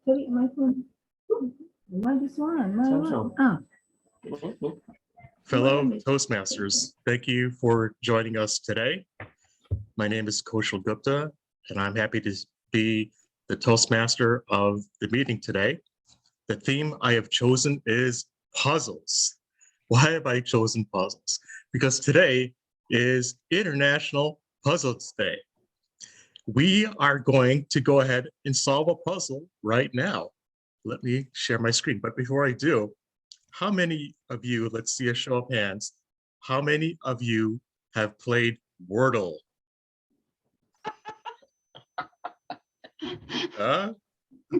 Sorry, my phone. Why this one? My one. Ah. Fellow Toastmasters, thank you for joining us today. My name is Kaushal Gupta, and I'm happy to be the Toastmaster of the meeting today. The theme I have chosen is puzzles. Why have I chosen puzzles? Because today is International Puzzles Day. We are going to go ahead and solve a puzzle right now. Let me share my screen. But before I do, how many of you, let's see a show of hands, how many of you have played Wordle? A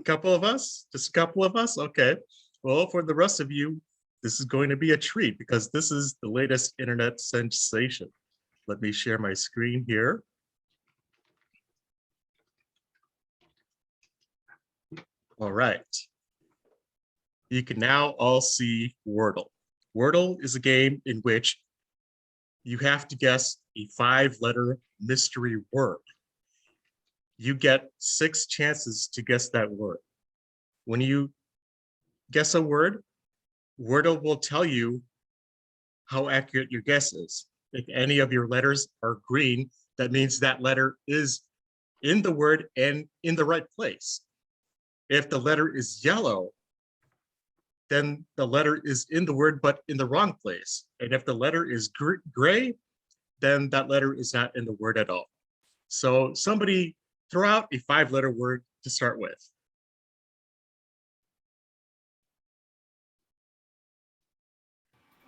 couple of us? Just a couple of us? Okay. Well, for the rest of you, this is going to be a treat because this is the latest internet sensation. Let me share my screen here. All right. You can now all see Wordle. Wordle is a game in which you have to guess a 5-letter mystery word. You get 6 chances to guess that word. When you guess a word, Wordle will tell you how accurate your guess is. If any of your letters are green, that means that letter is in the word and in the right place. If the letter is yellow, then the letter is in the word, but in the wrong place. And if the letter is gray, then that letter is not in the word at all. So somebody throw out a 5-letter word to start with.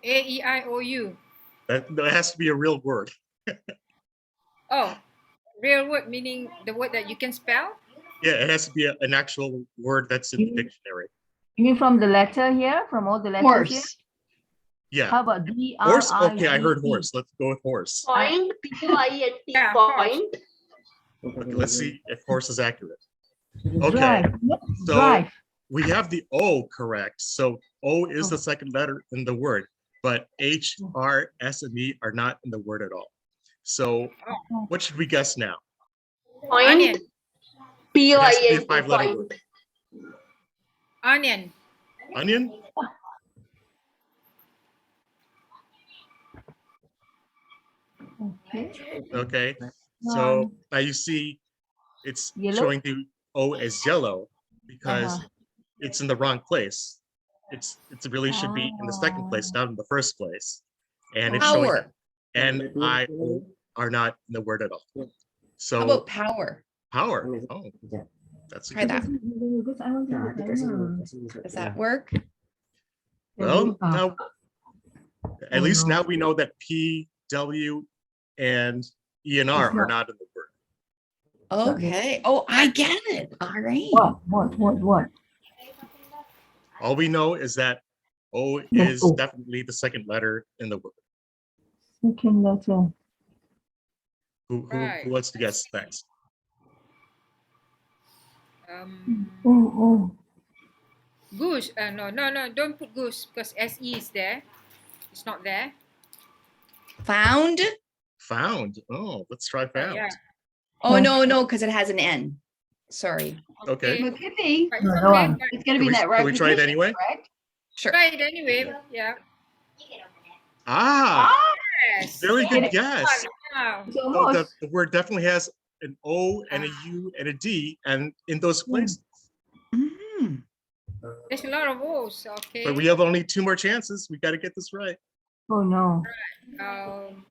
A-E-I-O-U. That has to be a real word. Oh, real word meaning the word that you can spell? Yeah, it has to be an actual word that's in the dictionary. You mean from the letter here? From all the letters Horse. here? Yeah. How about Horse? Okay, I heard D-R-I-V-E? horse. Let's go with horse. Point, P-O-I-N-T, Yeah, point. Okay, let's see if horse is accurate. Okay, Drive. so Drive. we have the O correct. So O is the second letter in the word, but H, R, S, and E are not in the word at all. So what should we guess now? Point. Onion. It has to be a P-O-I-N-T, 5-letter point. word. Onion. Onion? Okay. Okay, so now you see it's Yellow? showing the O as yellow because it's in the wrong place. It's really should be in the second place, not in the first place. And it's showing Power. N, I, O are not in the word at all. How So about power? power. Oh, that's a Try good that. Because I want to Does that work? Well, now at least no. now we know that P, W, and E and R It's are not. not in the word. Okay. Oh, I get it. All right. What? All we know is that O Yes, is O. definitely the second letter in the word. Second letter. Right. Who wants to guess next? Oh. Goose. No, don't put goose because S-E is there. It's not there. Found? Found. Oh, let's try found. Yeah. Oh, no, because it has an N. Sorry. Okay. It could be. But No, it's no okay. one. But It's gonna Can be we- that can we try it repetition, anyway? correct? Sure. try it anyway. Yeah. Ah, Yes. very Get good it. guess. Wow. It's So almost. the word definitely has an O and a U and a D, and in those places. Mhm. There's a lot of O's. Okay. But we have only 2 more chances. We got to get this right. Oh no. Um,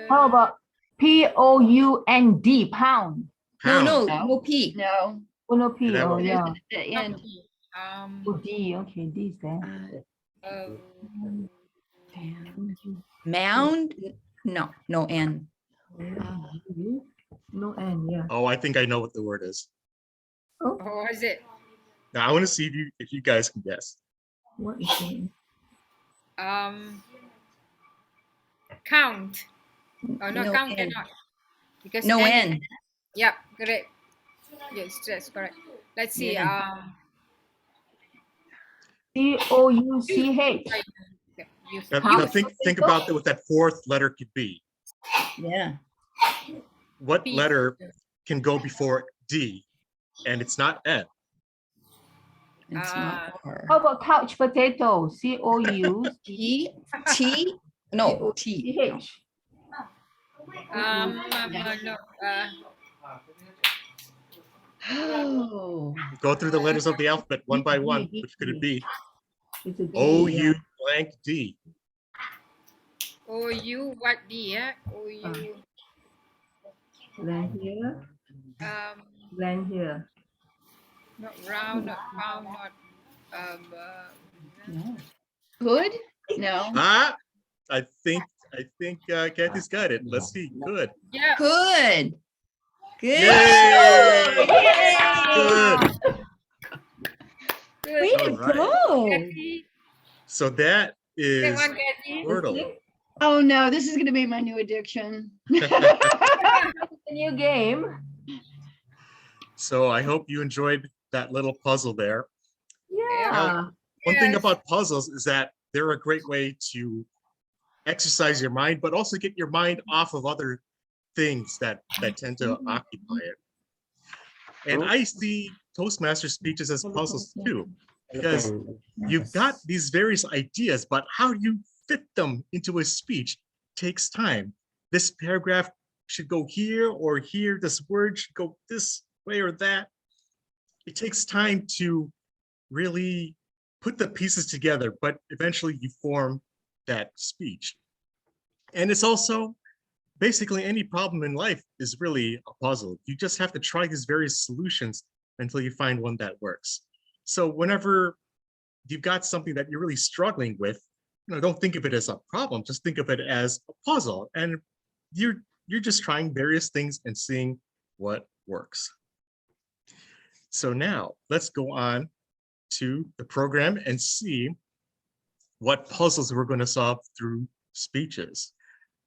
How about P-O-U-N-D, pound? Pound. No P. No. Oh no, P. Could have Oh a- yeah. The end. Oh D. Okay, D is there. Mound? No N. No N. Yeah. Oh, I think I know what the word is. Oh, what is it? Now I want to see if you guys can guess. what is it? Count. Oh no, No count N. cannot. Because No N. Yeah, correct. Yes, that's correct. Let's see. Yeah. C-O-U-C-H. Now think about what that 4th letter could be. Yeah. What P. letter can go before D? and it's not N. It's not R. How about couch potato? T, T, no, T. no. C-O-U-C-H. No. Oh, Go through the letters of the alphabet one by D, one. D, Which could it D. be? It's a D, O-U yeah. blank D. O-U, what D, yeah? O-U, Land here, um, land here. not round, not pound, not, No. good? No. Ah, I think Kathy's got it. Let's see. Good. yeah. Good. Good. Yay! Yay! Good. Good. Way to All right. go. Kathy, So that say is one, Kathy. Wordle. Oh no, this is going to be my new addiction. A new game. So I hope you enjoyed that little puzzle there. Yeah. One thing Yes. about puzzles is that they're a great way to exercise your mind, but also get your mind off of other things that tend to occupy it. And I see Toastmaster speeches as puzzles too, because you've got these various ideas, but how you fit them into a speech takes time. This paragraph should go here or here. This word should go this way or that. It takes time to really put the pieces together, but eventually you form that speech. And it's also basically any problem in life is really a puzzle. You just have to try these various solutions until you find one that works. So whenever you've got something that you're really struggling with, don't think of it as a problem, just think of it as a puzzle. And you're just trying various things and seeing what works. So now let's go on to the program and see what puzzles we're going to solve through speeches.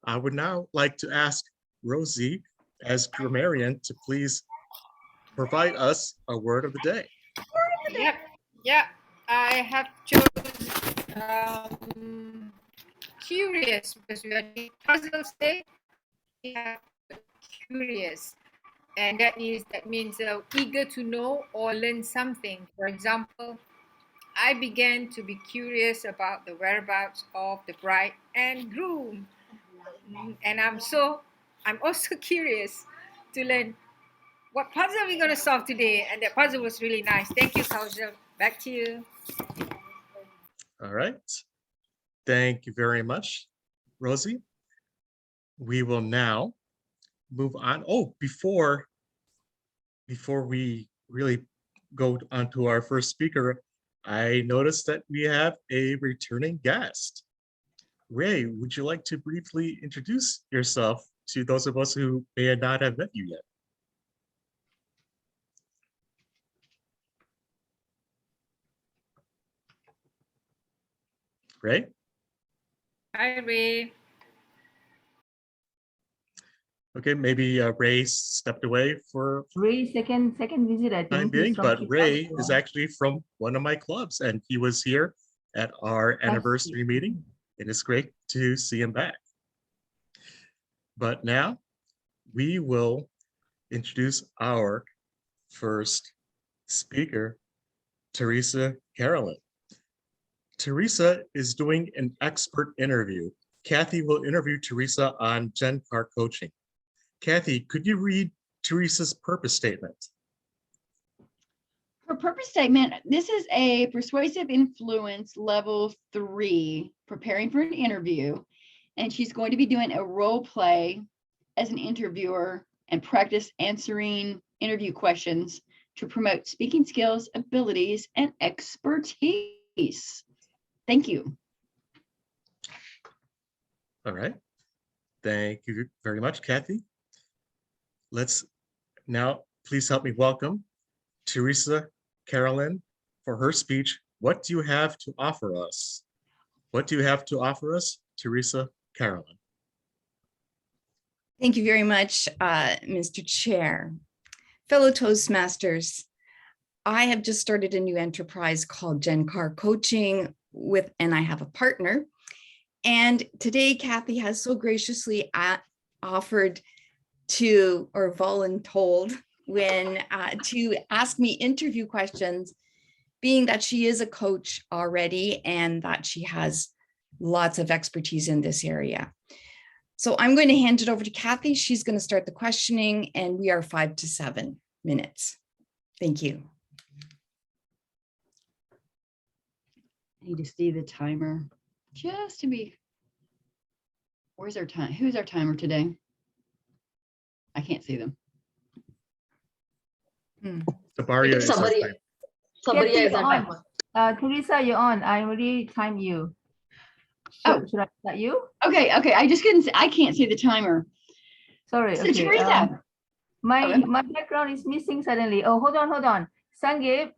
I would now like to ask Rosie as grammarian to please provide us a word of the day. Yep. Yeah. I have chosen curious because we are doing puzzles today. We have curious, and that means eager to know or learn something. For example, I began to be curious about the whereabouts of the bride and groom, and I'm also curious to learn what puzzle we're going to solve today. And that puzzle was really nice. Thank you, Kausal. Back to you. All right. Thank you very much, Rosie. We will now move on. Oh, before we really go on to our first speaker, I noticed that we have a returning guest. Ray, would you like to briefly introduce yourself to those of us who may not have met you yet? Ray? Hi, Ray. Okay, maybe Ray stepped away for Ray, second visit, I time think. being, He's from but Ray Chicago. is actually from one of my clubs and he was here at our anniversary meeting. And it's great to see him back. But now we will introduce our first speaker, Teresa Carolyn. Teresa is doing an expert interview. Kathy will interview Teresa on Gen Car coaching. Kathy, could you read Teresa's purpose statement? Her purpose statement, this is a persuasive influence level 3, preparing for an interview. And she's going to be doing a role play as an interviewer and practice answering interview questions to promote speaking skills, abilities, and expertise. Thank you. All right. Thank you very much, Kathy. Let's now please help me welcome Teresa Carolyn for her speech. What do you have to offer us? What do you have to offer us, Teresa Carolyn? Thank you very much, Mr. Chair. Fellow Toastmasters, I have just started a new enterprise called Gen Car Coaching and I have a partner. And today, Kathy has so graciously offered to, or voluntold, to ask me interview questions, being that she is a coach already and that she has lots of expertise in this area. So I'm going to hand it over to Kathy. She's going to start the questioning, and we are 5 to 7 minutes. Thank you. I need to see the timer just to be. Where's our time? Who's our timer today? I can't see them. Tabaria is our Somebody, timer. somebody Kathy, is you're a on. timer. Teresa, you're on. I already timed you. Oh. Should I start you? Okay, I just couldn't. I can't see the timer. Sorry. So Okay. Teresa, My background is missing suddenly. Oh, hold on. Sangeet,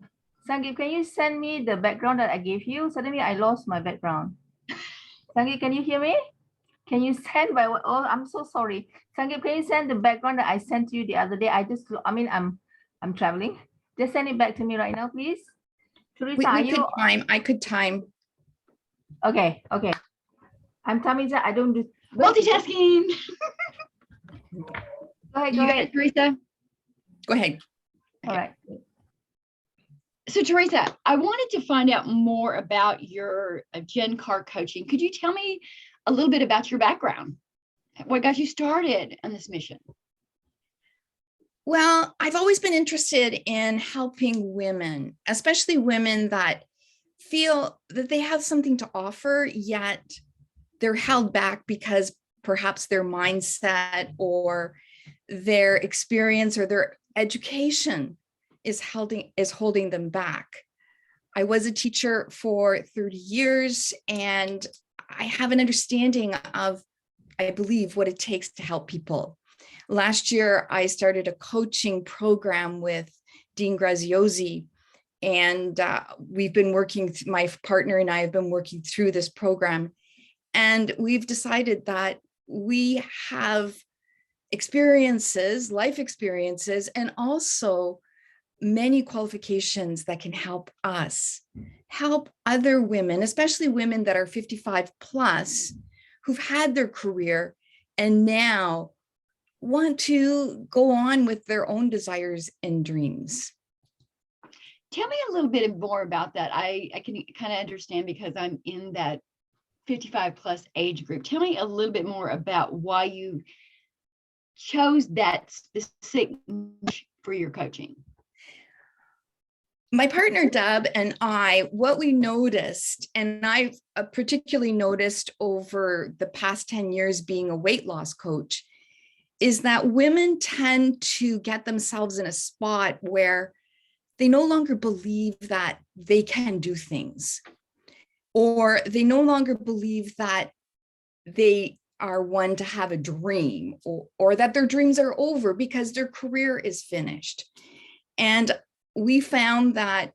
can you send me the background that I gave you? Suddenly I lost my background. Sangeet, can you hear me? Can you send by what? Oh, I'm so sorry. Sangeet, can you send the background that I sent you the other day? I'm traveling. Just send it back to me right now, please. Teresa, are you? I could time. Okay. I'm Tamisa. I don't do multitasking. Go ahead. You got it, Teresa. Go ahead. All right. So Teresa, I wanted to find out more about your Gen Car coaching. Could you tell me a little bit about your background? What got you started on this mission? Well, I've always been interested in helping women, especially women that feel that they have something to offer, yet they're held back because perhaps their mindset or their experience or their education is holding them back. I was a teacher for 30 years, and I have an understanding of, I believe, what it takes to help people. Last year, I started a coaching program with Dean Graziosi, and we've been working, my partner and I have been working through this program, and we've decided that we have experiences, life experiences, and also many qualifications that can help us help other women, especially women that are 55 plus, who've had their career and now want to go on with their own desires and dreams. Tell me a little bit more about that. I can kind of understand because I'm in that 55 plus age group. Tell me a little bit more about why you chose that specific niche for your coaching. My partner Deb and I, what we noticed, and I've particularly noticed over the past 10 years being a weight loss coach, is that women tend to get themselves in a spot where they no longer believe that they can do things, or they no longer believe that they are one to have a dream, or that their dreams are over because their career is finished. And we found that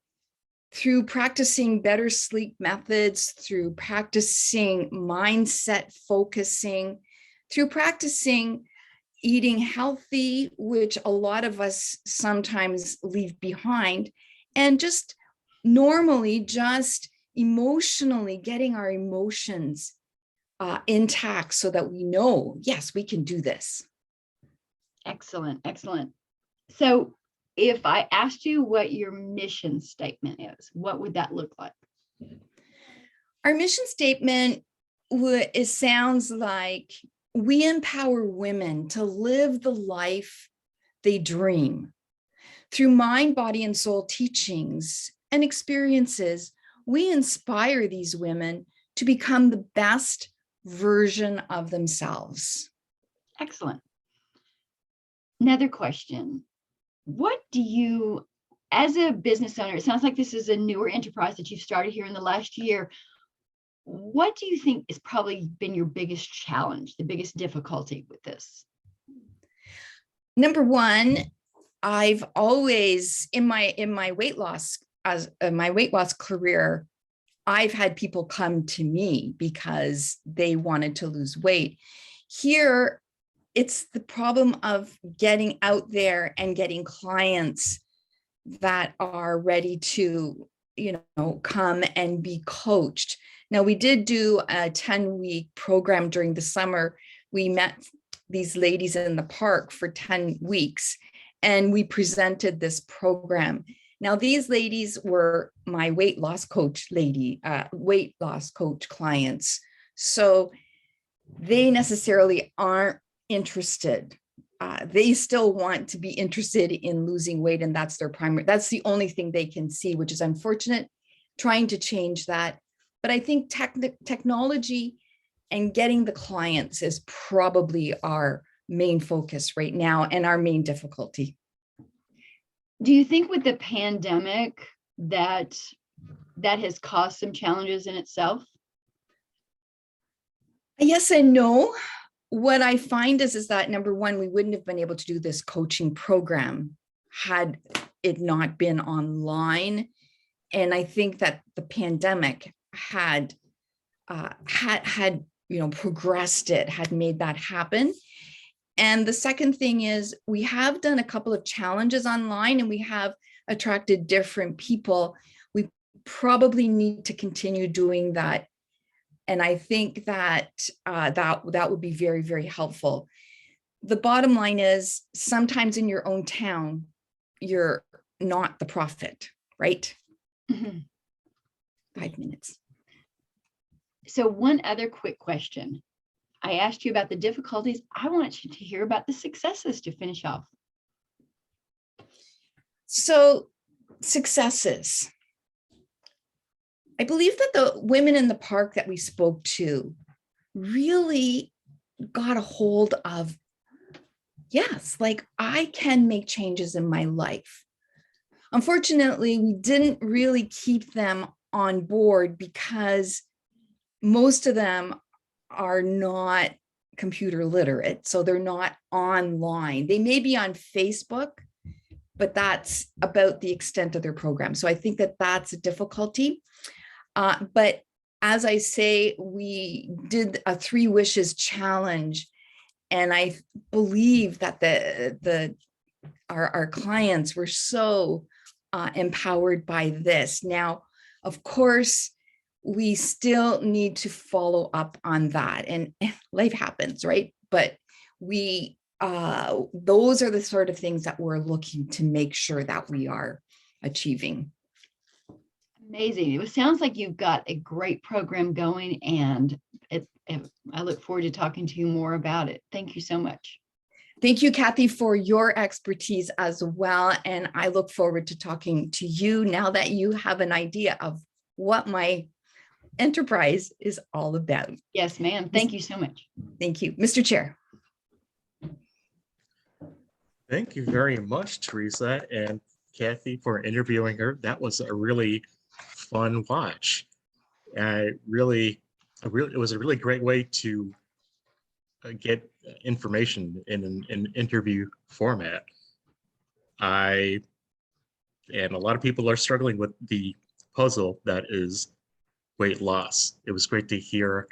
through practicing better sleep methods, through practicing mindset focusing, through practicing eating healthy, which a lot of us sometimes leave behind, and just normally just emotionally getting our emotions intact so that we know, yes, we can do this. Excellent. So if I asked you what your mission statement is, what would that look like? Our mission statement sounds like we empower women to live the life they dream. Through mind, body, and soul teachings and experiences, we inspire these women to become the best version of themselves. Excellent. Another question. What do you, as a business owner, it sounds like this is a newer enterprise that you've started here in the last year. What do you think has probably been your biggest challenge, the biggest difficulty with this? Number one, I've always in my weight loss career, I've had people come to me because they wanted to lose weight. Here, it's the problem of getting out there and getting clients that are ready to, come and be coached. Now, we did do a 10-week program during the summer. We met these ladies in the park for 10 weeks, and we presented this program. Now, these ladies were my weight loss coach clients. So they necessarily aren't interested. They still want to be interested in losing weight, and that's that's the only thing they can see, which is unfortunate, trying to change that. But I think technology and getting the clients is probably our main focus right now and our main difficulty. Do you think with the pandemic that has caused some challenges in itself? Yes and no. What I find is that number one, we wouldn't have been able to do this coaching program had it not been online. And I think that the pandemic had progressed it, had made that happen. And the second thing is we have done a couple of challenges online and we have attracted different people. We probably need to continue doing that. And I think that that would be very, very helpful. The bottom line is sometimes in your own town, you're not the prophet, right? Mm-hmm. 5 minutes. So one other quick question. I asked you about the difficulties. I want you to hear about the successes to finish off. So successes. I believe that the women in the park that we spoke to really got a hold of, yes, like I can make changes in my life. Unfortunately, we didn't really keep them on board because most of them are not computer literate, so they're not online. They may be on Facebook, but that's about the extent of their program. So I think that that's a difficulty. But as I say, we did a 3 wishes challenge, and I believe that our clients were so empowered by this. Now, of course, we still need to follow up on that, and life happens, right? But those are the sort of things that we're looking to make sure that we are achieving. Amazing. It sounds like you've got a great program going, and I look forward to talking to you more about it. Thank you so much. Thank you, Kathy, for your expertise as well. And I look forward to talking to you now that you have an idea of what my enterprise is all about. Yes, ma'am. Thank you so much. Thank you, Mr. Chair. Thank you very much, Teresa and Kathy, for interviewing her. That was a really fun watch. It was a really great way to get information in an interview format. And a lot of people are struggling with the puzzle that is weight loss. It was great to hear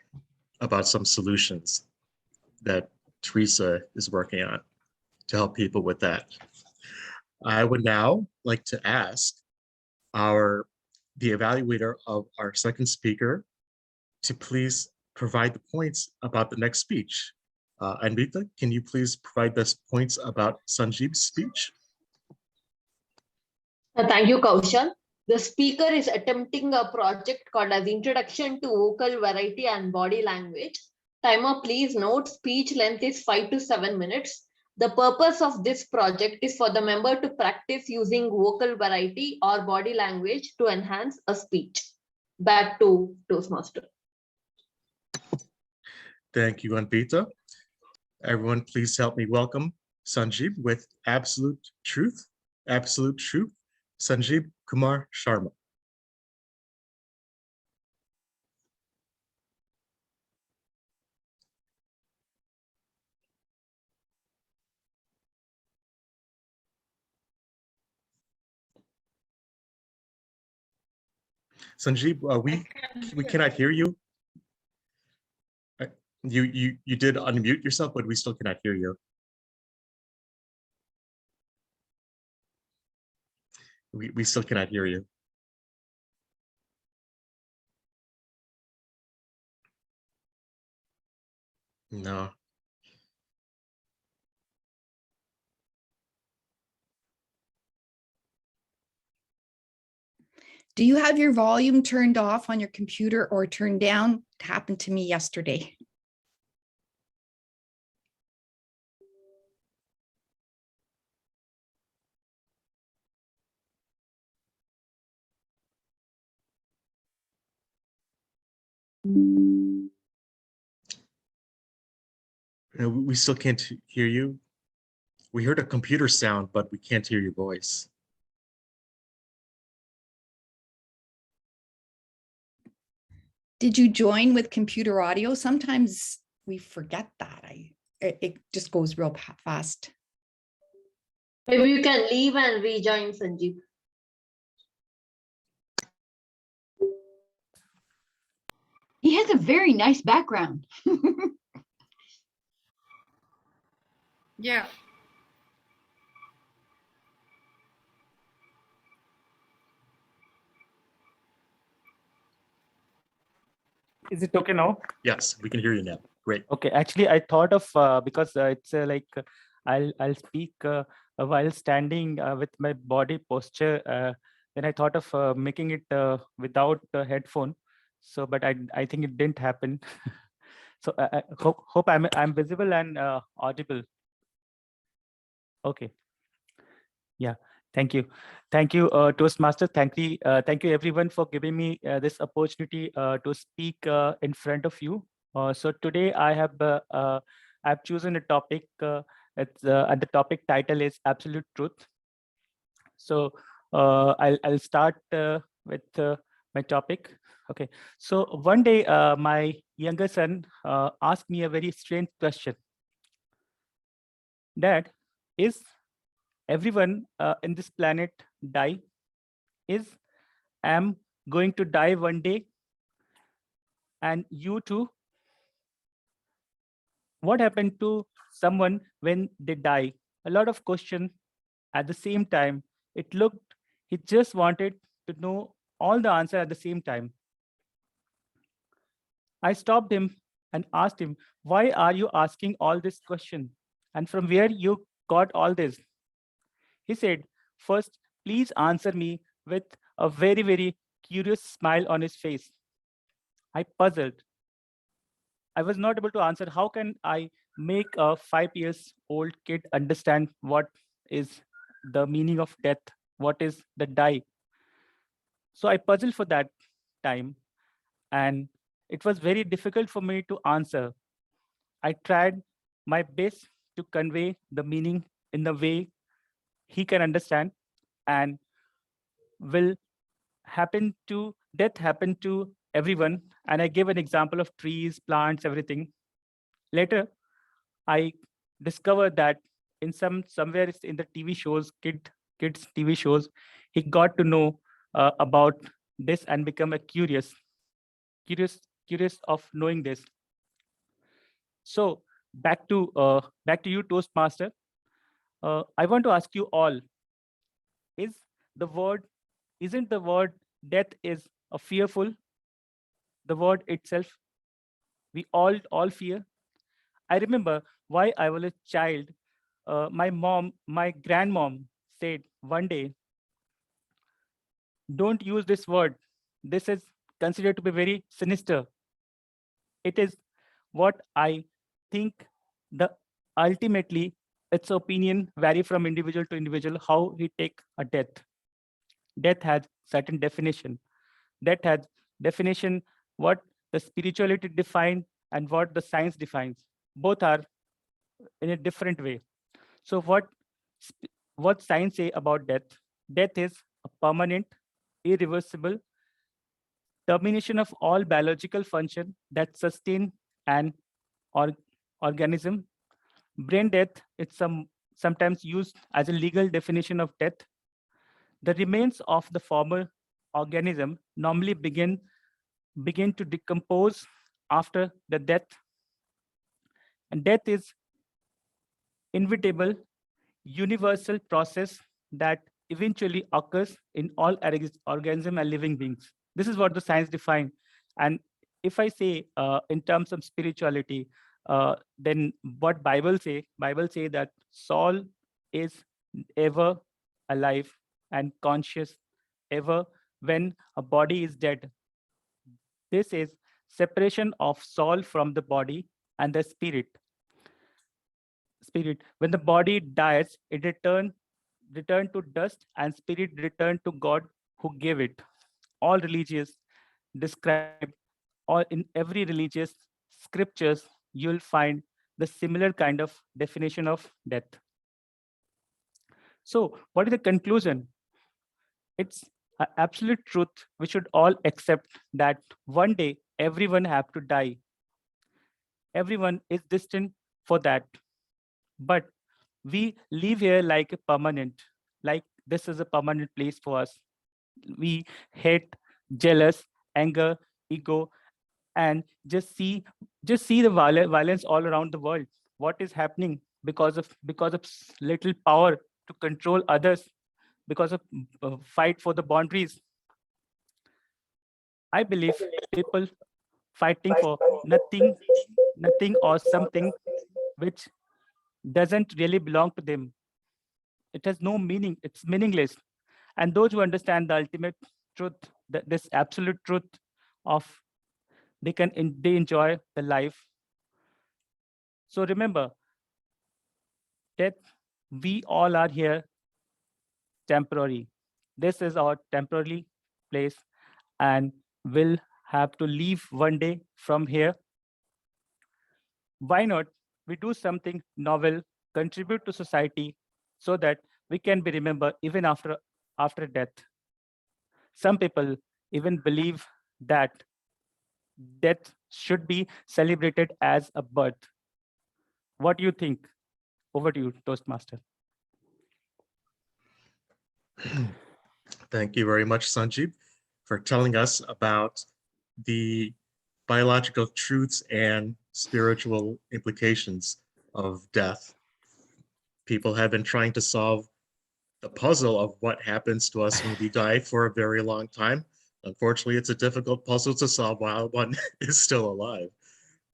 about some solutions that Teresa is working on to help people with that. I would now like to ask the evaluator of our second speaker to please provide the points about the next speech. Anvita, can you please provide us points about Sanjeev's speech? Thank you, Kaushal. The speaker is attempting a project called as Introduction to Vocal Variety and Body Language. Timer, please note, speech length is 5 to 7 minutes. The purpose of this project is for the member to practice using vocal variety or body language to enhance a speech. Back to Toastmaster. Thank you, Anvita. Everyone, please help me welcome Sanjeev with Absolute Truth. Absolute Truth, Sanjeev Kumar Sharma. Sanjeev, we cannot hear you. You did unmute yourself, but we still cannot hear you. We still cannot hear you. No. Do you have your volume turned off on your computer or turned down? It happened to me yesterday. We still can't hear you. We heard a computer sound, but we can't hear your voice. Did you join with computer audio? Sometimes we forget that. It just goes real fast. Maybe you can leave and rejoin, Sanjeev. He has a very nice background. Yeah. Is it okay now? Yes, we can hear you now. Great. Okay, actually, I thought of because it's like I'll speak while standing with my body posture. Then I thought of making it without a headphone. So, but I think it didn't happen. So I hope I'm visible and audible. Okay. Yeah. Thank you. Thank you, Toastmaster. Thank you everyone for giving me this opportunity to speak in front of you. So today I've chosen a topic. And the topic title is Absolute Truth. So I'll start with my topic. Okay. So one day my younger son asked me a very strange question. Dad, is everyone in this planet die? Is am going to die one day, and you too? What happened to someone when they die? A lot of questions at the same time. It looked, he just wanted to know all the answer at the same time. I stopped him and asked him, why are you asking all this question? And from where you got all this? He said, first, please answer me with a very, very curious smile on his face. I puzzled. I was not able to answer. How can I make a 5 years old kid understand what is the meaning of death? What is the die? So I puzzled for that time, and it was very difficult for me to answer. I tried my best to convey the meaning in the way he can understand, and will happen to death happen to everyone. And I gave an example of trees, plants, everything. Later, I discovered that in somewhere in the TV shows, kids TV shows, he got to know about this and become a curious of knowing this. So back to you, Toastmaster. I want to ask you all: Is the word isn't the word death is a fearful? The word itself, we all fear. I remember why I was a child. My grandmom said one day, don't use this word. This is considered to be very sinister. It is what I think the ultimately its opinion vary from individual to individual, how we take a death. Death has certain definition. Death has definition what the spirituality defines and what the science defines. Both are in a different way. So what science say about death? Death is a permanent, irreversible termination of all biological function that sustain an organism. Brain death is sometimes used as a legal definition of death. The remains of the former organism normally begin to decompose after the death. And death is inevitable, universal process that eventually occurs in all organisms and living beings. This is what the science define. And if I say in terms of spirituality, then what Bible say that soul is ever alive and conscious, ever when a body is dead. This is separation of soul from the body and the spirit. When the body dies, it return to dust, and spirit return to God who gave it. All religious describe, or in every religious scriptures, you'll find the similar kind of definition of death. So what is the conclusion? It's an absolute truth we should all accept, that one day everyone have to die. Everyone is destined for that. But we live here like a permanent, like this is a permanent place for us. We hate, jealous, anger, ego, and just see the violence all around the world. What is happening because of little power to control others, because of fight for the boundaries. I believe people fighting for nothing or something which doesn't really belong to them. It has no meaning. It's meaningless. And those who understand the ultimate truth, this absolute truth of they enjoy the life. So remember that we all are here temporary. This is our temporary place, and we'll have to leave one day from here. Why not we do something novel, contribute to society, so that we can be remembered even after death. Some people even believe that death should be celebrated as a birth. What do you think? Over to you, Toastmaster. Thank you very much, Sanjeev, for telling us about the biological truths and spiritual implications of death. People have been trying to solve the puzzle of what happens to us when we die for a very long time. Unfortunately, it's a difficult puzzle to solve while one is still alive.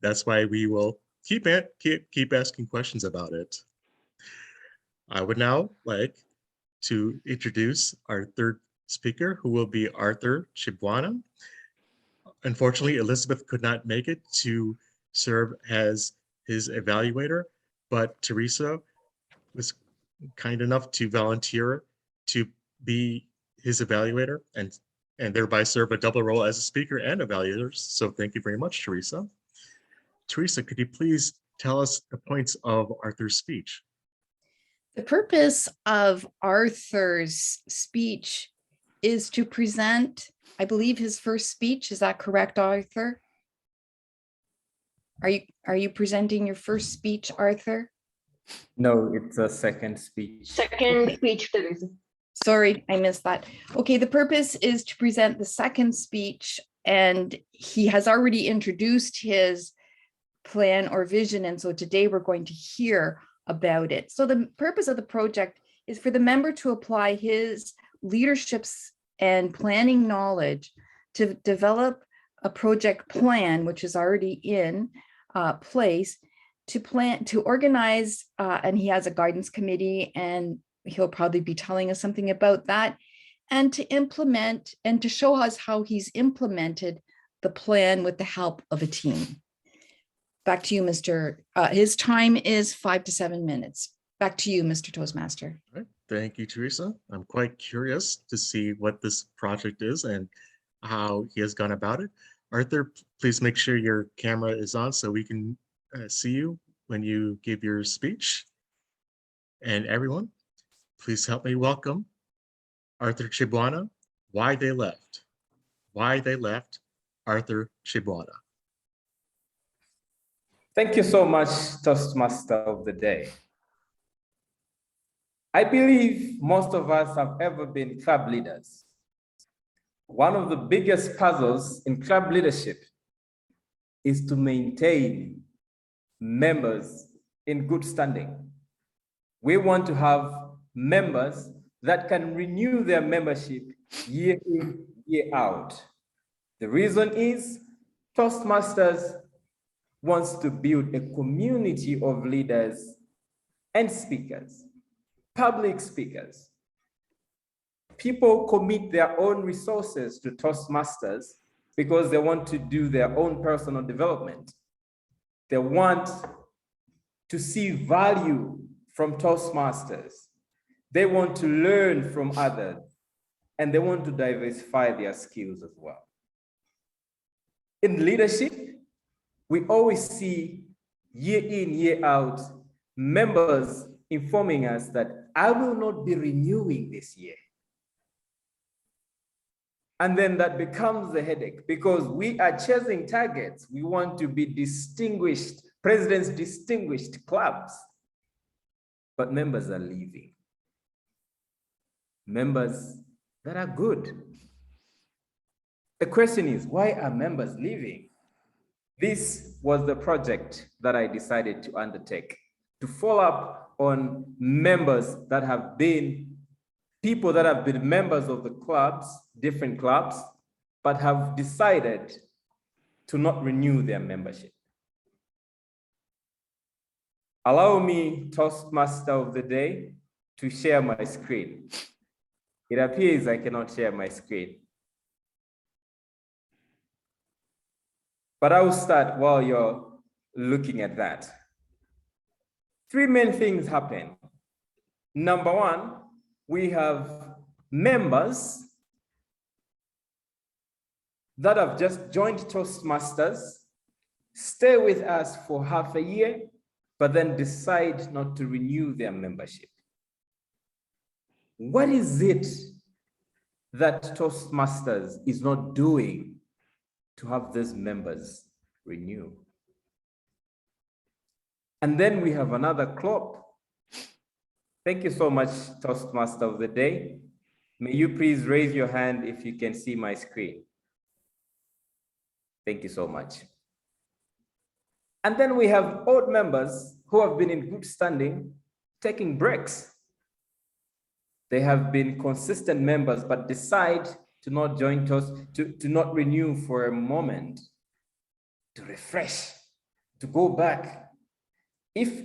That's why we will keep asking questions about it. I would now like to introduce our third speaker, who will be Arthur Chibwana. Unfortunately, Elizabeth could not make it to serve as his evaluator, but Teresa was kind enough to volunteer to be his evaluator and thereby serve a double role as a speaker and evaluator. So thank you very much, Teresa. Teresa, could you please tell us the points of Arthur's speech? The purpose of Arthur's speech is to present, I believe, his first speech. Is that correct, Arthur? Are you presenting your first speech, Arthur? No, it's a second speech. Second speech, Teresa. Sorry, I missed that. Okay, the purpose is to present the second speech, and he has already introduced his plan or vision, and so today we're going to hear about it. So the purpose of the project is for the member to apply his leaderships and planning knowledge to develop a project plan, which is already in place, to organize, and he has a guidance committee, and he'll probably be telling us something about that, and to implement and to show us how he's implemented the plan with the help of a team. Back to you, Mr. His time is 5 to 7 minutes. Back to you, Mr. Toastmaster. All right. Thank you, Teresa. I'm quite curious to see what this project is and how he has gone about it. Arthur, please make sure your camera is on so we can see you when you give your speech. And everyone, please help me welcome Arthur Chibwana, Why They Left. Why They Left, Arthur Chibwana. Thank you so much, Toastmaster of the Day. I believe most of us have ever been club leaders. One of the biggest puzzles in club leadership is to maintain members in good standing. We want to have members that can renew their membership year in, year out. The reason is Toastmasters wants to build a community of leaders and speakers, public speakers. people commit their own resources to Toastmasters because they want to do their own personal development. They want to see value from Toastmasters. They want to learn from others, and they want to diversify their skills as well. In leadership, we always see year in, year out, members informing us that I will not be renewing this year. And then that becomes a headache because we are chasing targets. We want to be distinguished, president's distinguished clubs, but members are leaving. Members that are good. The question is, why are members leaving? This was the project that I decided to undertake, to follow up on members that have been, people that have been members of the clubs, different clubs, but have decided to not renew their membership. Allow me, Toastmaster of the Day, to share my screen. It appears I cannot share my screen. But I will start while you're looking at that. Three main things happen. Number one, we have members that have just joined Toastmasters, stay with us for half a year, but then decide not to renew their membership. What is it that Toastmasters is not doing to have these members renew? And then we have another club. Thank you so much, Toastmaster of the Day. May you please raise your hand if you can see my screen. Thank you so much. And then we have old members who have been in good standing, taking breaks. They have been consistent members, but decide to not join Toast, to not renew for a moment, to refresh, to go back. If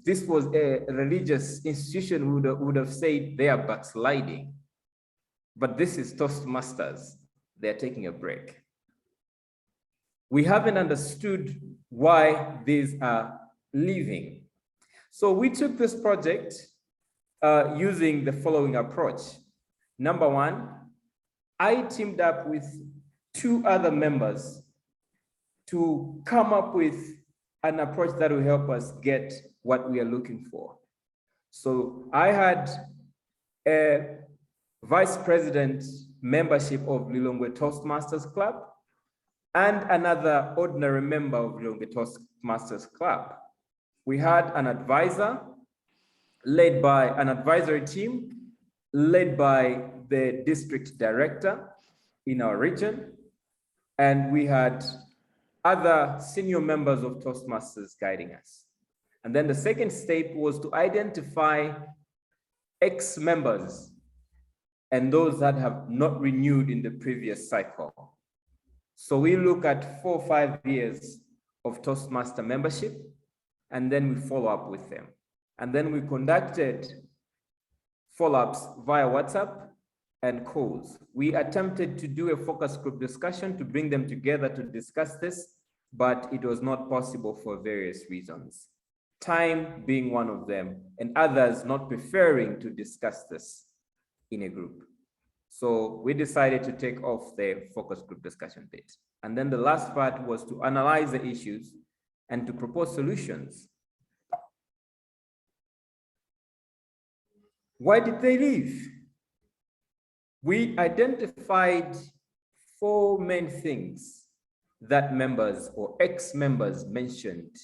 this was a religious institution, we would have said they are backsliding. But this is Toastmasters. They're taking a break. We haven't understood why these are leaving. So we took this project using the following approach. Number one, I teamed up with 2 other members to come up with an approach that will help us get what we are looking for. So I had a vice president membership of Lilongwe Toastmasters Club and another ordinary member of Lilongwe Toastmasters Club. We had an advisor led by an advisory team led by the district director in our region, and we had other senior members of Toastmasters guiding us. And then the second step was to identify ex-members and those that have not renewed in the previous cycle. So we look at 4 or 5 years of Toastmaster membership, and then we follow up with them. And then we conducted follow-ups via WhatsApp and calls. We attempted to do a focus group discussion to bring them together to discuss this, but it was not possible for various reasons. Time being one of them, and others not preferring to discuss this in a group. So we decided to take off the focus group discussion bit. And then the last part was to analyze the issues and to propose solutions. Why did they leave? We identified 4 main things that members or ex-members mentioned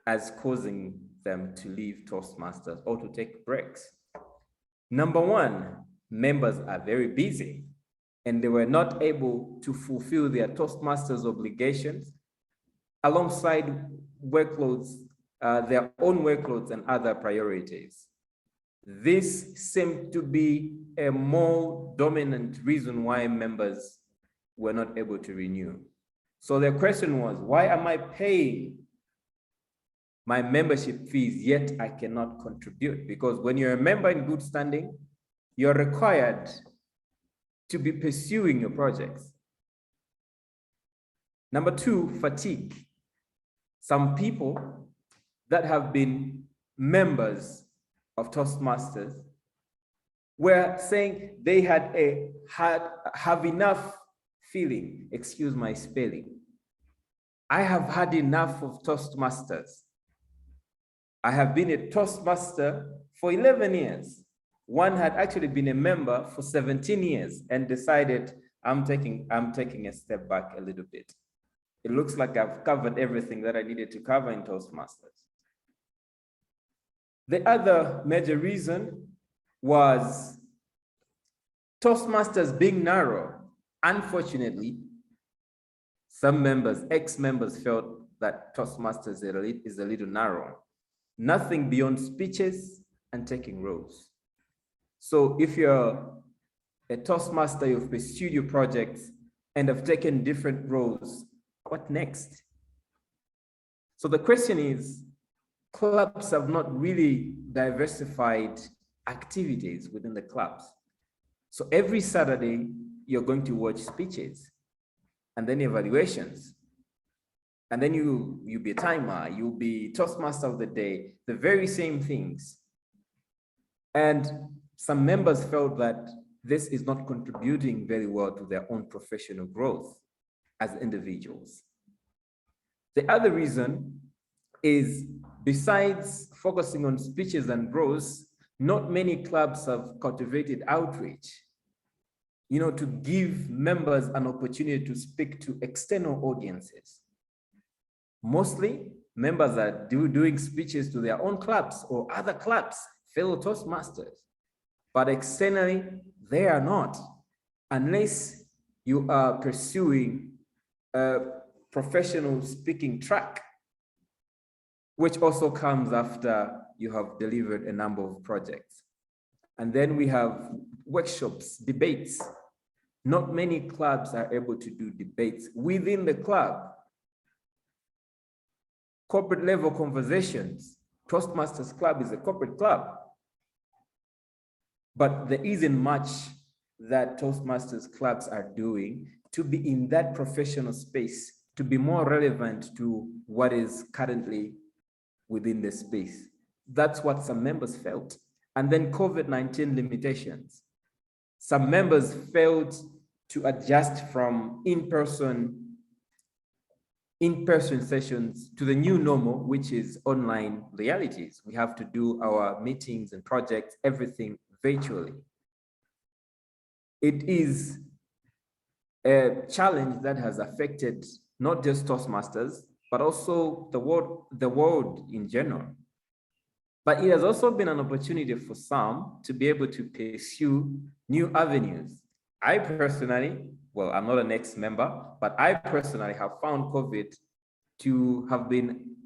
as causing them to leave Toastmasters or to take breaks. Number one, members are very busy and they were not able to fulfill their Toastmasters obligations alongside workloads, their own workloads and other priorities. This seemed to be a more dominant reason why members were not able to renew. So the question was, why am I paying my membership fees yet I cannot contribute? Because when you're a member in good standing, you're required to be pursuing your projects. Number two, fatigue. Some people that have been members of Toastmasters were saying they have enough feeling, excuse my spelling. I have had enough of Toastmasters. I have been a Toastmaster for 11 years. One had actually been a member for 17 years and decided, I'm taking a step back a little bit. It looks like I've covered everything that I needed to cover in Toastmasters. The other major reason was Toastmasters being narrow. Unfortunately, some members, ex-members, felt that Toastmasters is a little narrow. Nothing beyond speeches and taking roles. So if you're a Toastmaster, you've pursued your projects and have taken different roles, what next? So the question is, clubs have not really diversified activities within the clubs. So every Saturday, you're going to watch speeches and then evaluations. And then you'll be a timer, you'll be Toastmaster of the day, the very same things. And some members felt that this is not contributing very well to their own professional growth as individuals. The other reason is, besides focusing on speeches and roles, not many clubs have cultivated outreach, to give members an opportunity to speak to external audiences. Mostly, members are doing speeches to their own clubs or other clubs, fellow Toastmasters. But externally, they are not, unless you are pursuing a professional speaking track, which also comes after you have delivered a number of projects. And then we have workshops, debates. Not many clubs are able to do debates within the club. Corporate level conversations. Toastmasters Club is a corporate club. But there isn't much that Toastmasters clubs are doing to be in that professional space, to be more relevant to what is currently within the space. That's what some members felt. And then COVID-19 limitations. Some members failed to adjust from in-person sessions to the new normal, which is online realities. We have to do our meetings and projects, everything virtually. It is a challenge that has affected not just Toastmasters, but also the world in general. But it has also been an opportunity for some to be able to pursue new avenues. I personally, well, I'm not an ex-member, but I personally have found COVID to have been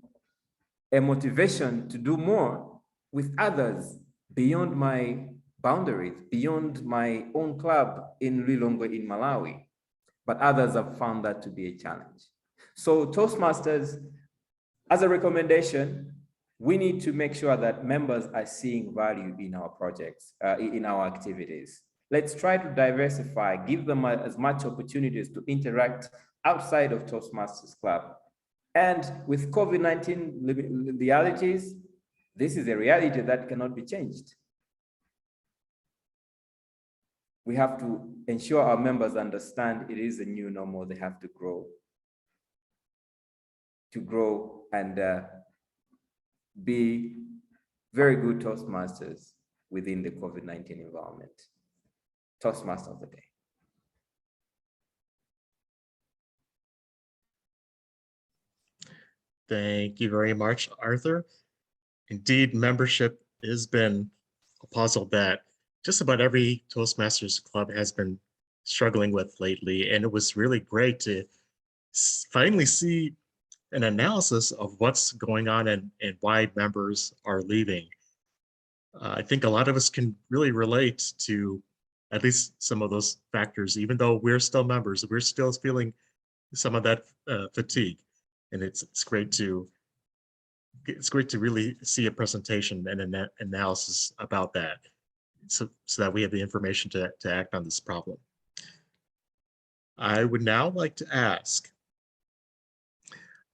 a motivation to do more with others beyond my boundaries, beyond my own club in Lilongwe in Malawi. But others have found that to be a challenge. So Toastmasters, as a recommendation, we need to make sure that members are seeing value in our projects, in our activities. Let's try to diversify, give them as much opportunities to interact outside of Toastmasters Club. And with COVID-19 realities, this is a reality that cannot be changed. We have to ensure our members understand it is a new normal. They have to grow and be very good Toastmasters within the COVID-19 environment. Toastmaster of the day. Thank you very much, Arthur. Indeed, membership has been a puzzle that just about every Toastmasters club has been struggling with lately. And it was really great to finally see an analysis of what's going on and why members are leaving. I think a lot of us can really relate to at least some of those factors, even though we're still members, we're still feeling some of that fatigue. And it's great to really see a presentation and an analysis about that. so that we have the information to act on this problem. I would now like to ask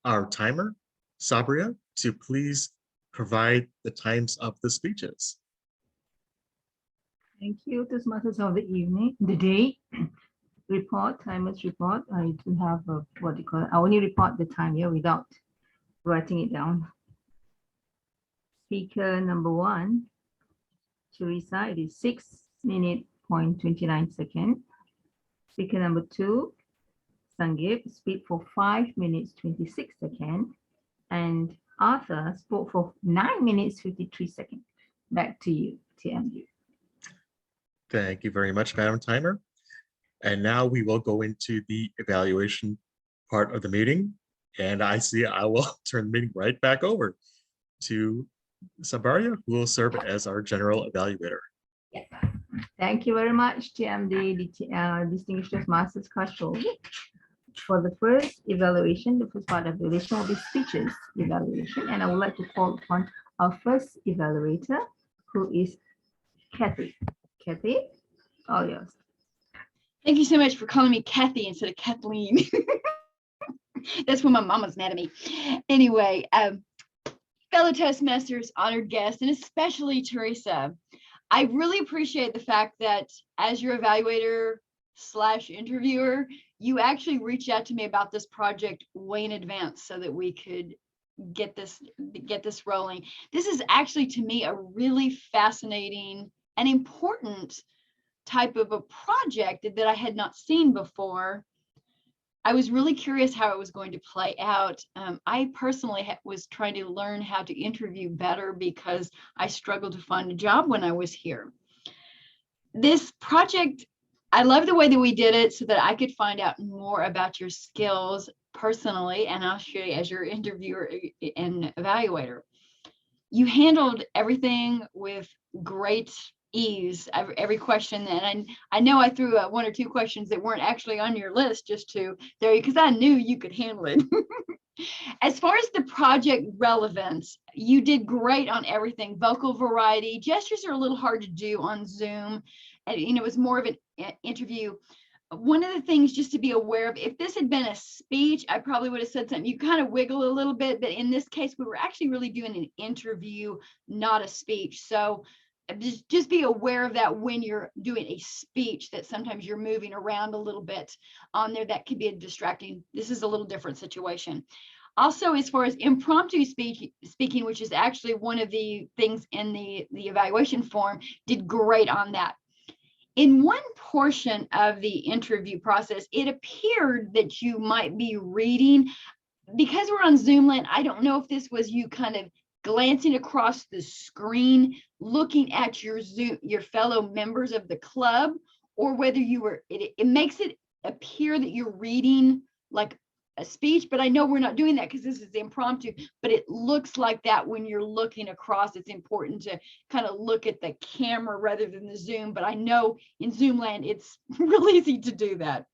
our timer, Sabria, to please provide the times of the speeches. Thank you, Toastmasters of the day. Report, timers report. I do have a, what do you call it? I only report the time here without writing it down. Speaker number 1, Teresa, it is 6 minutes, 29 seconds. Speaker number 2, Sangeet, speak for 5 minutes, 26 seconds. And Arthur spoke for 9 minutes, 53 seconds. Back to you, TMU. Thank you very much, Madam Timer. And now we will go into the evaluation part of the meeting. And I will turn the meeting right back over to Sabaria, who will serve as our general evaluator. Yeah. Thank you very much, TMD, Distinguished Masters Casual. For the first evaluation, the first part of the evaluation will be speeches evaluation. And I would like to call upon our first evaluator, who is Kathy. Kathy, all yours. Thank you so much for calling me Kathy instead of Kathleen. That's when my mama's mad at me. Anyway, fellow Toastmasters, honored guests, and especially Teresa, I really appreciate the fact that as your evaluator / interviewer, you actually reached out to me about this project way in advance so that we could get this rolling. This is actually, to me, a really fascinating and important type of a project that I had not seen before. I was really curious how it was going to play out. I personally was trying to learn how to interview better because I struggled to find a job when I was here. This project, I love the way that we did it so that I could find out more about your skills personally, and I'll show you as your interviewer and evaluator. You handled everything with great ease, every question. And I know I threw 1 or 2 questions that weren't actually on your list just to there, because I knew you could handle it. As far as the project relevance, you did great on everything. Vocal variety, gestures are a little hard to do on Zoom. And it was more of an interview. One of the things just to be aware of, if this had been a speech, I probably would have said something. You kind of wiggle a little bit, but in this case, we were actually really doing an interview, not a speech. So just be aware of that when you're doing a speech, that sometimes you're moving around a little bit on there. That could be a distracting. This is a little different situation. Also, as far as impromptu speaking, which is actually one of the things in the evaluation form, did great on that. In one portion of the interview process, it appeared that you might be reading. Because we're on Zoomland, I don't know if this was you kind of glancing across the screen, looking at your fellow members of the club, or whether you were, it makes it appear that you're reading like a speech, but I know we're not doing that because this is impromptu, but it looks like that when you're looking across. It's important to kind of look at the camera rather than the Zoom, but I know in Zoomland, it's real easy to do that.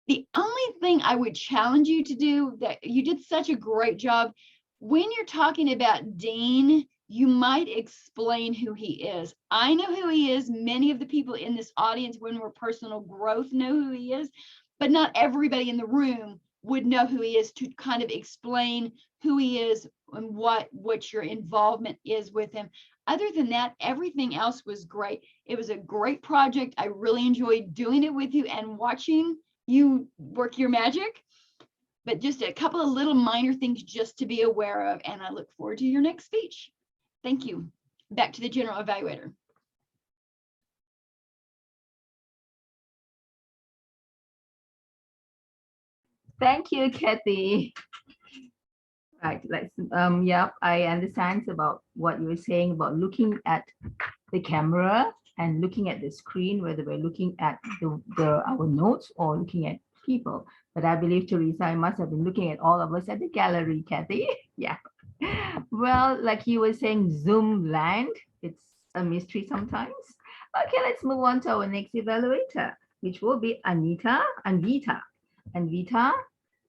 The only thing I would challenge you to do, that you did such a great job, when you're talking about Dean, you might explain who he is. I know who he is. Many of the people in this audience, when we're personal growth, know who he is, but not everybody in the room would know who he is, to kind of explain who he is and what your involvement is with him. Other than that, everything else was great. It was a great project. I really enjoyed doing it with you and watching you work your magic, but just a couple of little minor things just to be aware of. And I look forward to your next speech. Thank you. Back to the general evaluator. Thank you, Kathy. Right, I understand about what you were saying about looking at the camera and looking at the screen, whether we're looking at our notes or looking at people. But I believe, Teresa, I must have been looking at all of us at the gallery, Kathy. Yeah. Well, like you were saying, Zoom land, it's a mystery sometimes. Okay, let's move on to our next evaluator, which will be Anvita. Anvita,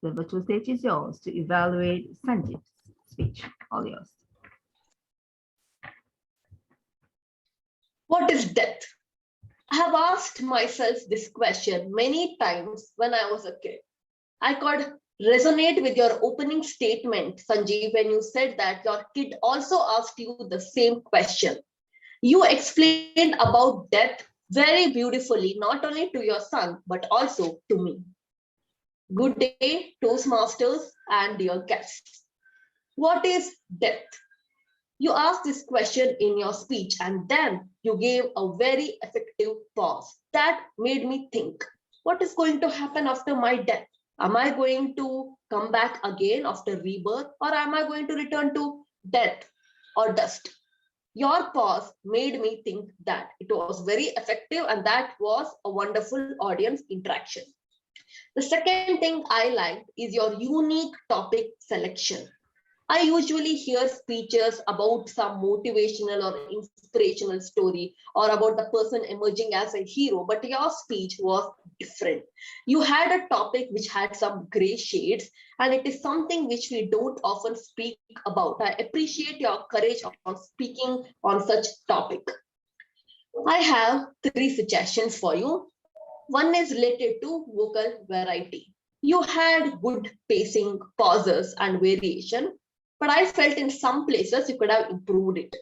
the virtual stage is yours to evaluate Sanjeev's speech. All yours. What is death? I have asked myself this question many times when I was a kid. I could resonate with your opening statement, Sanjeev, when you said that your kid also asked you the same question. You explained about death very beautifully, not only to your son, but also to me. Good day, Toastmasters and dear guests. What is death? You asked this question in your speech and then you gave a very effective pause. That made me think, what is going to happen after my death? Am I going to come back again after rebirth, or am I going to return to death or dust? Your pause made me think that it was very effective, and that was a wonderful audience interaction. The second thing I liked is your unique topic selection. I usually hear speeches about some motivational or inspirational story or about the person emerging as a hero, but your speech was different. You had a topic which had some gray shades, and it is something which we don't often speak about. I appreciate your courage on speaking on such topic. I have 3 suggestions for you. One is related to vocal variety. You had good pacing, pauses, and variation, but I felt in some places you could have improved it.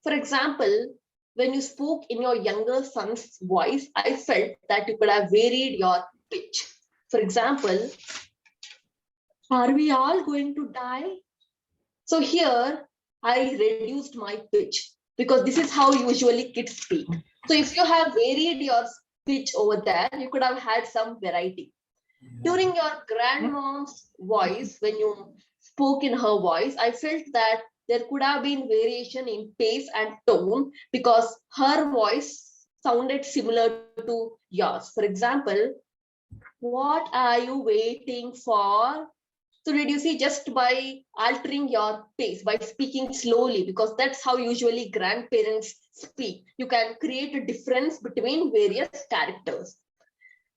For example, when you spoke in your younger son's voice, I felt that you could have varied your pitch. For example, are we all going to die? So here I reduced my pitch because this is how usually kids speak. So if you have varied your pitch over there, you could have had some variety. During your grandmom's voice, when you spoke in her voice, I felt that there could have been variation in pace and tone because her voice sounded similar to yours. For example, what are you waiting for? So did you see, just by altering your pace, by speaking slowly, because that's how usually grandparents speak, you can create a difference between various characters.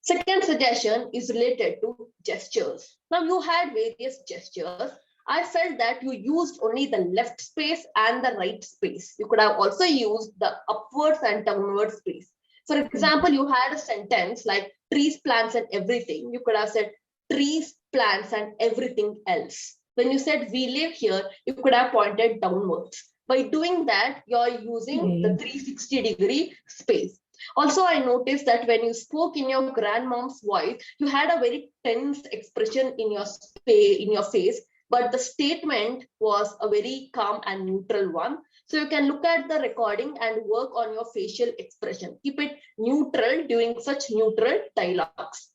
Second suggestion is related to gestures. Now you had various gestures. I felt that you used only the left space and the right space. You could have also used the upwards and downward space. For example, you had a sentence like trees, plants, and everything. You could have said trees, plants, and everything else. When you said we live here, you could have pointed downwards. By doing that, you're using the 360-degree space. Also, I noticed that when you spoke in your grandmom's voice, you had a very tense expression in your face, but the statement was a very calm and neutral one. So you can look at the recording and work on your facial expression. Keep it neutral during such neutral dialogues.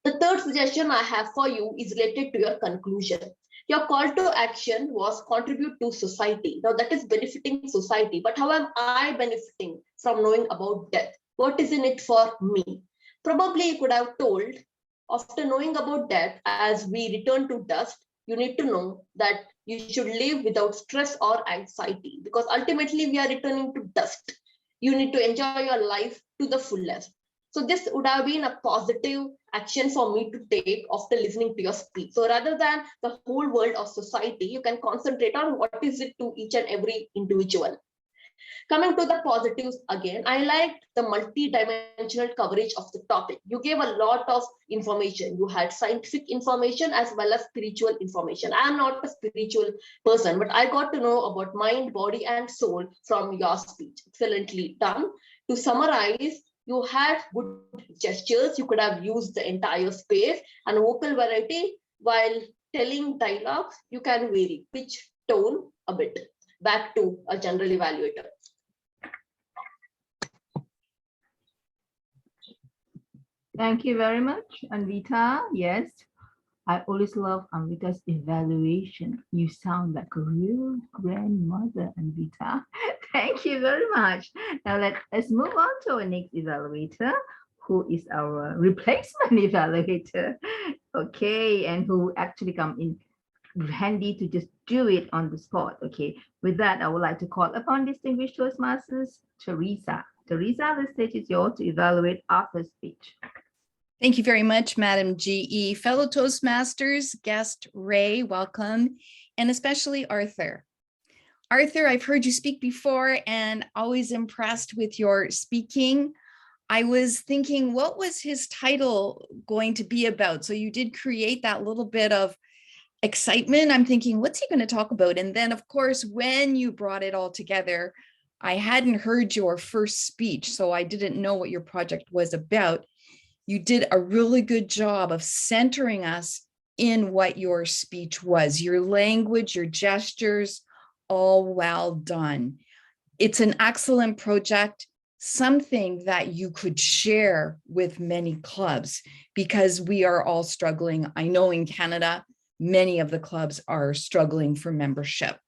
The third suggestion I have for you is related to your conclusion. Your call to action was contribute to society. Now that is benefiting society, but how am I benefiting from knowing about death? What is in it for me? Probably you could have told, after knowing about death, as we return to dust, you need to know that you should live without stress or anxiety, because ultimately we are returning to dust. You need to enjoy your life to the fullest. So this would have been a positive action for me to take after listening to your speech. So rather than the whole world of society, you can concentrate on what is it to each and every individual. Coming to the positives again, I liked the multi-dimensional coverage of the topic. You gave a lot of information. You had scientific information as well as spiritual information. I am not a spiritual person, but I got to know about mind, body, and soul from your speech. Excellently done. To summarize, you had good gestures. You could have used the entire space, and vocal variety. While telling dialogues, you can vary pitch, tone a bit. Back to a general evaluator. Thank you very much, Anvita. Yes, I always love Anvita's evaluation. You sound like a real grandmother, Anvita. Thank you very much. Now let's move on to our next evaluator, who is our replacement evaluator. Okay, and who actually come in handy to just do it on the spot. Okay, with that, I would like to call upon distinguished Toastmasters, Teresa. Teresa, the stage is yours to evaluate Arthur's speech. Thank you very much, Madam GE. Fellow Toastmasters, guest Ray, welcome, and especially Arthur. Arthur, I've heard you speak before and always impressed with your speaking. I was thinking, what was his title going to be about? So you did create that little bit of excitement. I'm thinking, what's he going to talk about? And then, of course, when you brought it all together, I hadn't heard your first speech, so I didn't know what your project was about. You did a really good job of centering us in what your speech was, your language, your gestures, all well done. It's an excellent project, something that you could share with many clubs because we are all struggling. I know in Canada, many of the clubs are struggling for membership.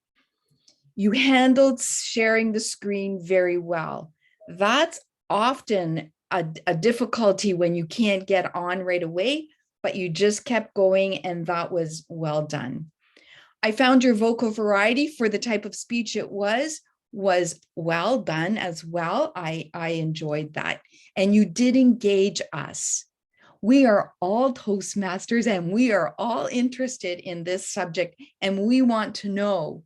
You handled sharing the screen very well. That's often a difficulty when you can't get on right away, but you just kept going and that was well done. I found your vocal variety for the type of speech it was well done as well. I enjoyed that. And you did engage us. We are all Toastmasters and we are all interested in this subject and we want to know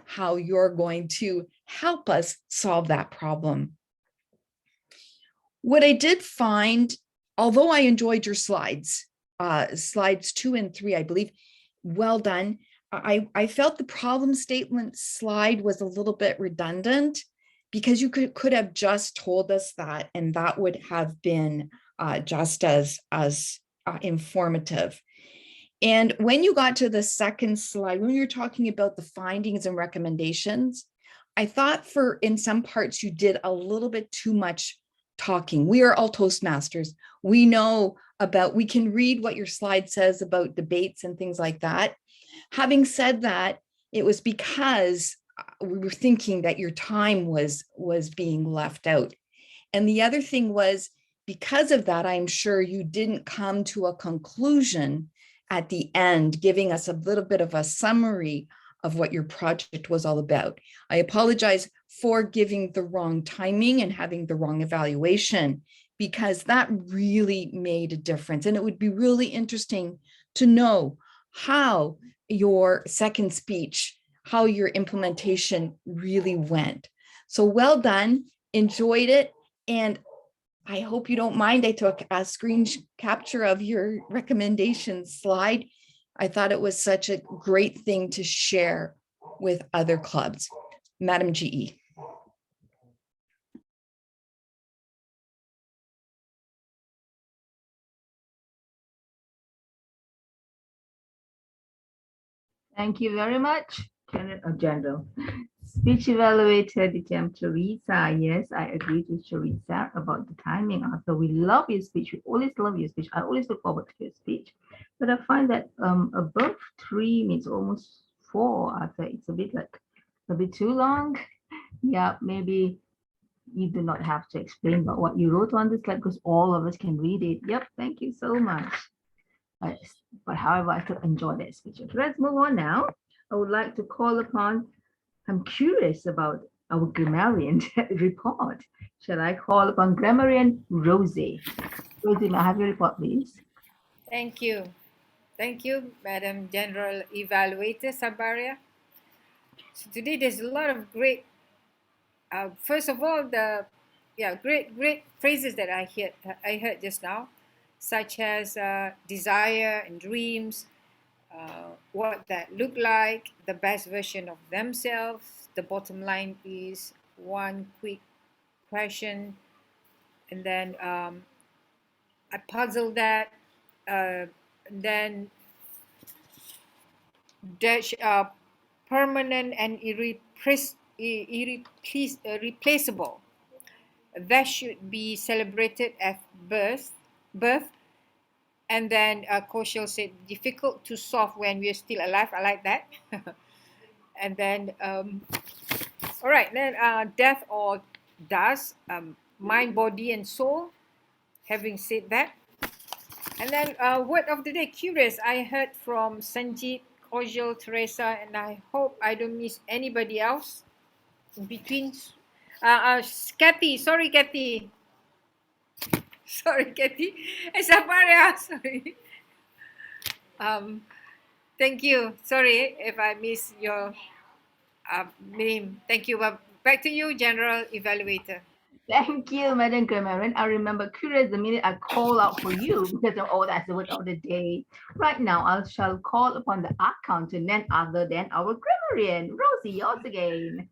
how you're going to help us solve that problem. What I did find, although I enjoyed your slides, slides 2 and 3, I believe, well done. I felt the problem statement slide was a little bit redundant because you could have just told us that, and that would have been just as informative. And when you got to the second slide, when you're talking about the findings and recommendations, I thought in some parts you did a little bit too much talking. We are all Toastmasters. We know we can read what your slide says about debates and things like that. Having said that, it was because we were thinking that your time was being left out. And the other thing was, because of that, I'm sure you didn't come to a conclusion at the end, giving us a little bit of a summary of what your project was all about. I apologize for giving the wrong timing and having the wrong evaluation, because that really made a difference. And it would be really interesting to know how your second speech, how your implementation really went. So well done, enjoyed it. And I hope you don't mind, I took a screen capture of your recommendation slide. I thought it was such a great thing to share with other clubs. Madam GE. Thank you very much, General. Speech evaluator, Dicam Teresa. Yes, I agree with Teresa about the timing. Arthur, we love your speech. We always love your speech. I always look forward to your speech. But I find that above 3 means almost 4, Arthur. It's a bit too long. Yeah, maybe you do not have to explain about what you wrote on this slide because all of us can read it. Yep, thank you so much. But however, I could enjoy that speech. Let's move on now. I would like to call upon, I'm curious about our grammarian report. Shall I call upon grammarian Rosie? Rosie, may I have your report, please? Thank you. Thank you, Madam General Evaluator Sabaria. So today there's a lot of great, first of all, great phrases that I heard just now, such as desire and dreams, what that look like, the best version of themselves. The bottom line is one quick question, and then I puzzle that, then dash permanent and irreplaceable. That should be celebrated at birth. And then Koshal said, difficult to solve when we're still alive. I like that. And then, all right, then death or dust, mind, body, and soul. Having said that. And then word of the day, curious. I heard from Sanjeet, Koshal, Teresa, and I hope I don't miss anybody else in between. Kathy, sorry, Kathy. Sorry, Kathy. Sabaria, sorry. Thank you. Sorry if I miss your name. Thank you. Back to you, General Evaluator. Thank you, Madam Grammarian. I remember curious the minute I call out for you because of, oh, that's the word of the day. Right now, I shall call upon the accountant, none other than our grammarian. Rosie, yours again.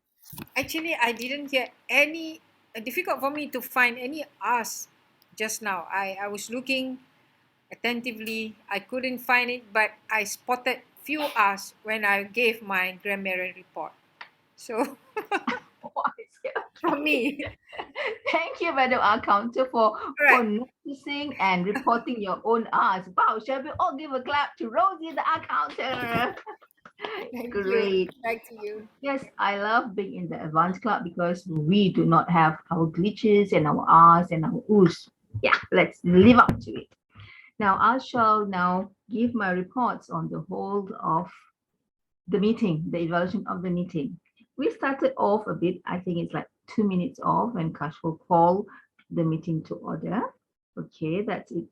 Actually, I didn't hear any, difficult for me to find any us just now. I was looking attentively. I couldn't find it, but I spotted few us when I gave my grammarian report. So from me. Thank you, Madam Accountant, for noticing and reporting your own R's. Wow, shall we all give a clap to Rosie, the accountant? Thank Great. you. Back to you. Yes, I love being in the advanced club because we do not have our glitches and our R's and our U's. Yeah, let's live up to it. Now, I shall now give my reports on the whole of the meeting, the evaluation of the meeting. We started off a bit, I think it's like 2 minutes off when Kash will call the meeting to order. Okay, that's it.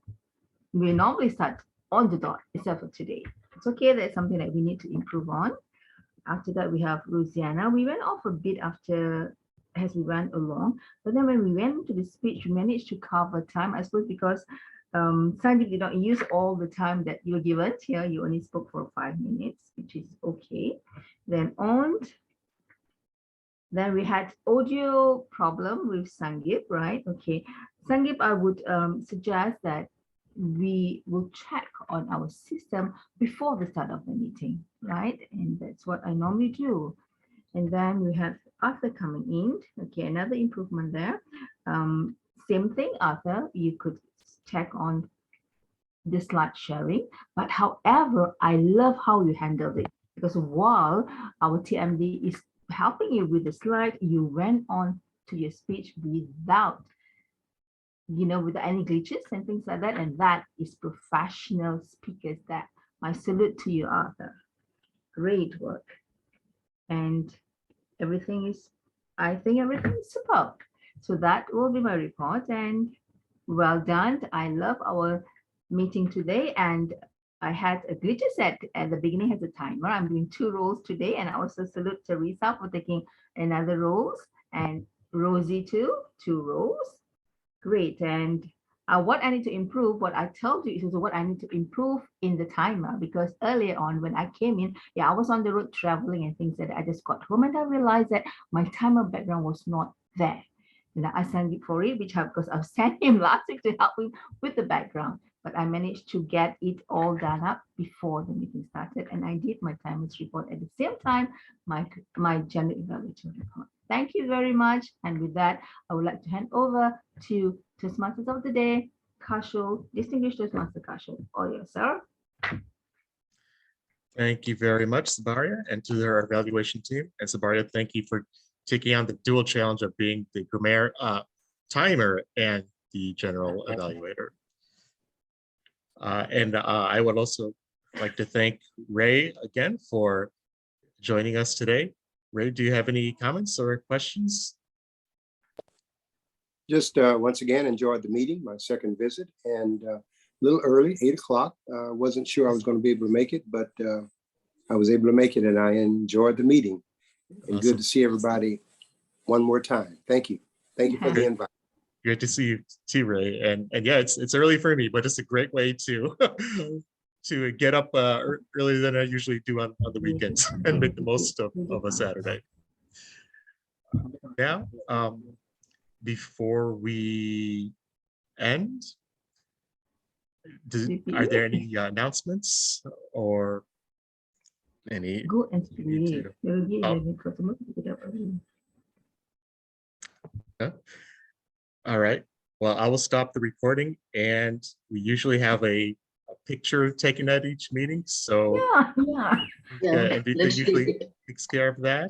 We normally start on the dot, except for today. It's okay, that's something that we need to improve on. After that, we have Luciana. We went off a bit after as we went along, but then when we went into the speech, we managed to cover time, I suppose, because Sandeep did not use all the time that you were given. Here, you only spoke for 5 minutes, which is okay. Then we had audio problem with Sangeep, right? Okay, Sangeep, I would suggest that we will check on our system before the start of the meeting, right? And that's what I normally do. And then we have Arthur coming in. Okay, another improvement there. Same thing, Arthur, you could check on the slide sharing, but however, I love how you handled it, because while our TMD is helping you with the slide, you went on to your speech without, without any glitches and things like that, and that is professional speakers. That my salute to you, Arthur. Great work. And I think everything is superb. So that will be my report, and well done. I love our meeting today, and I had a glitch set at the beginning as a timer. I'm doing 2 roles today, and I also salute Teresa for taking another roles, and Rosie too, 2 roles. Great. And what I need to improve, what I told you is also what I need to improve in the timer, because earlier on when I came in, I was on the road traveling and things like that. I just got home and I realized that my timer background was not there. And I sent it for it, because I sent him last week to help him with the background. But I managed to get it all done up before the meeting started. And I did my timers report at the same time, my general evaluation report. Thank you very much. And with that, I would like to hand over to Toastmasters of the Day, Kashul, distinguished Toastmaster Kashul. All yours, sir. Thank you very much, Sabaria, and to our evaluation team. And Sabaria, thank you for taking on the dual challenge of being the grammar timer and the general evaluator. I would also like to thank Ray again for joining us today. Ray, do you have any comments or questions? Just once again, enjoyed the meeting, my second visit, and a little early, 8 o'clock. Wasn't sure I was going to be able to make it, but I was able to make it, and I enjoyed the meeting. And Awesome. Good to see everybody one more time. Thank you. Thank you for the invite. Great to see you too, Ray. And yeah, it's early for me, but it's a great way to to get up earlier than I usually do on the weekends and make the most of a Saturday. Now, before we end, are there any announcements or any? Go and speak. All right. Well, I will stop the recording, and we usually have a picture taken at each meeting. So yeah. Everything usually takes care of that.